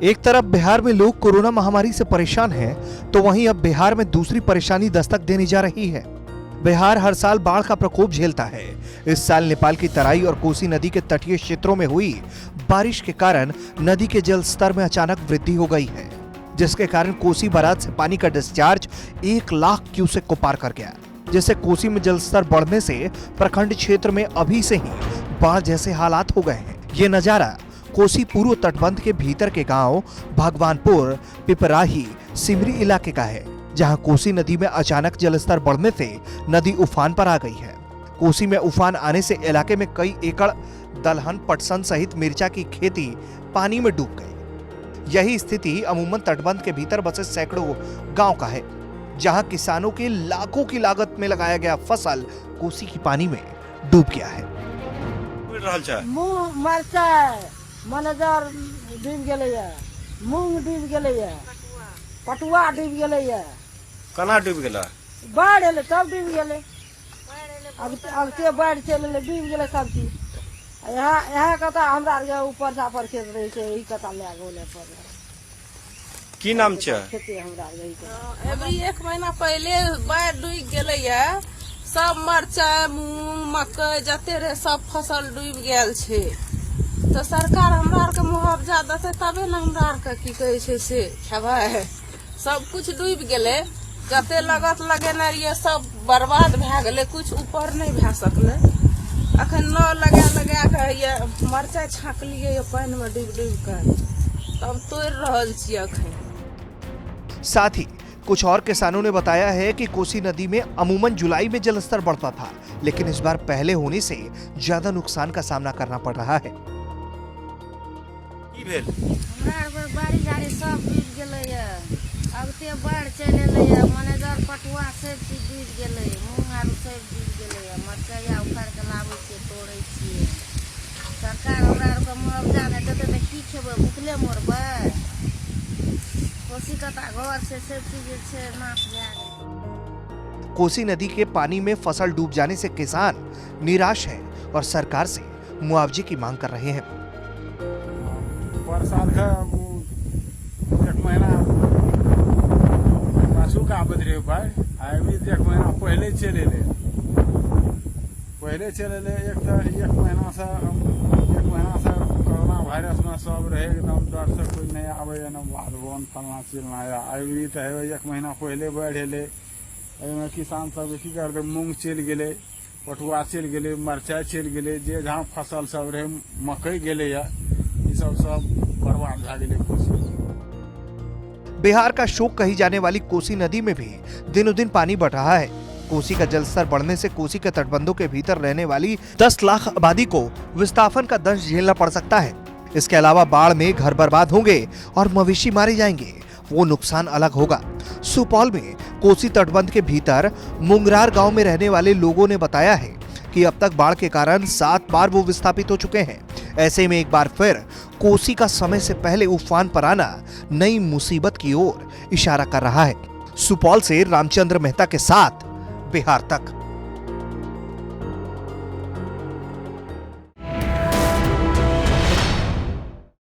एक तरफ बिहार में लोग कोरोना महामारी से परेशान हैं, तो वहीं अब बिहार में दूसरी परेशानी दस्तक देने जा रही है। बिहार हर साल बाढ़ का प्रकोप झेलता है। इस साल नेपाल की तराई और कोसी नदी के तटीय क्षेत्रों में हुई बारिश के कारण नदी के जल स्तर में अचानक वृद्धि हो गई है, जिसके कारण कोसी बराज से पानी का डिस्चार्ज 1 लाख क्यूसेक को पार कर गया, जिससे कोसी में जलस्तर बढ़ने से प्रखंड क्षेत्र में अभी से ही बाढ़ जैसे हालात हो गए हैं। ये नजारा कोसी पूर्व तटबंध के भीतर के गांव भगवानपुर, पिपराही, सिमरी इलाके का है, जहां कोसी नदी में अचानक जलस्तर बढ़ने से नदी उफान पर आ गई है। कोसी में उफान आने से इलाके में कई एकड़ दलहन, पटसन सहित मिर्चा की खेती पानी में डूब गई। यही स्थिति अमूमन तटबंध के भीतर बसे सैकड़ों गांव का है, जहां किसानों के लाखों की लागत में लगाया गया फसल कोसी की पानी में डूब गया है। मनेजर डूब गेलैया, मूंग डूब गेलैया, पटुआ डूब गेलैया। कना डूब गेला? बाढ़ एले तब डूब गेलै। अब के बाढ़ चल एले डूब गेलै सब चीज। यहाँ कता हमरा आर ऊपर सापर खेत रहे छै, ई कता ले गेलै पर। की नाम छै? खेती हमरा आर यही। अभी 1 महीना पहले बाढ़ डूब गेलैया, सब मरचाई, मूंग, मकई जते रहे सब फसल डूब गेल छै। तो सरकार हमरा आर के मुआवजा देते तबे न हमरा आर के की कहे छै से खेबै। सब कुछ डूब गेले, जते लागत लगेने रहिए सब बर्बाद भए गेले, कुछ ऊपर नहीं भए सकले। अखन न लगा के ये मरचाई छाकलिए ये पानी में डूब के तब तोड़ रहल छी अखन। साथ ही कुछ और किसानों ने बताया है कि कोसी नदी में अमूमन जुलाई में जलस्तर बढ़ता था, लेकिन इस बार पहले होने से ज्यादा नुकसान का सामना करना पड़ रहा है। बारिश आरी सब डूब गेलैया, अब ते बाढ़ चल एलैया, मनेजर पटुआ सब चीज डूब गेलै, मूंग आरू सब डूब गेलैया, मरचाइया उखाड़ के लाबै छियै, तोड़ै छियै। सरकार हमरा आर के मुआवजा नहि देतै तऽ की खेबै, भुखले मरबै। कोसी कता घर से सब चीज छै नाश भए गेलै। कोसी नदी के पानी में फसल डूब जाने से किसान निराश हैं और सरकार से मुआवजे की मांग कर रहे हैं। साल का 1 महीना पाछू का आबद रहे बाढ़, अभी 1 महीना पहले चले ले। एक महीना से कोरोना वायरस में सब रहे एकदम डर से कोई नहीं आवे, न बाध बोन फलना चिलना या अभी तो 1 महीना पहले बढ़ एले। किसान सब की करते, मूंग चल गए, पटुआ चल गए, मरचाई चल गए, जे जहाँ फसल सब रहे, मकई गए या सब बर्बाद भए गेलै। कोसी बिहार का शोक कही जाने वाली कोसी नदी में भी दिनों दिन पानी बढ़ रहा है। कोसी का जलस्तर बढ़ने से कोसी के तटबंधों के भीतर रहने वाली 10 लाख आबादी को विस्थापन का दंश झेलना पड़ सकता है। इसके अलावा बाढ़ में घर बर्बाद होंगे और मवेशी मारे जाएंगे, वो नुकसान अलग होगा। सुपौल में कोसी तटबंध के भीतर मुंगरार गांव में रहने वाले लोगों ने बताया है कि अब तक बाढ़ के कारण 7 बार वो विस्थापित हो चुके हैं। ऐसे में एक बार फिर कोसी का समय से पहले उफान पर आना नई मुसीबत की ओर इशारा कर रहा है। सुपौल से रामचंद्र मेहता के साथ बिहार तक।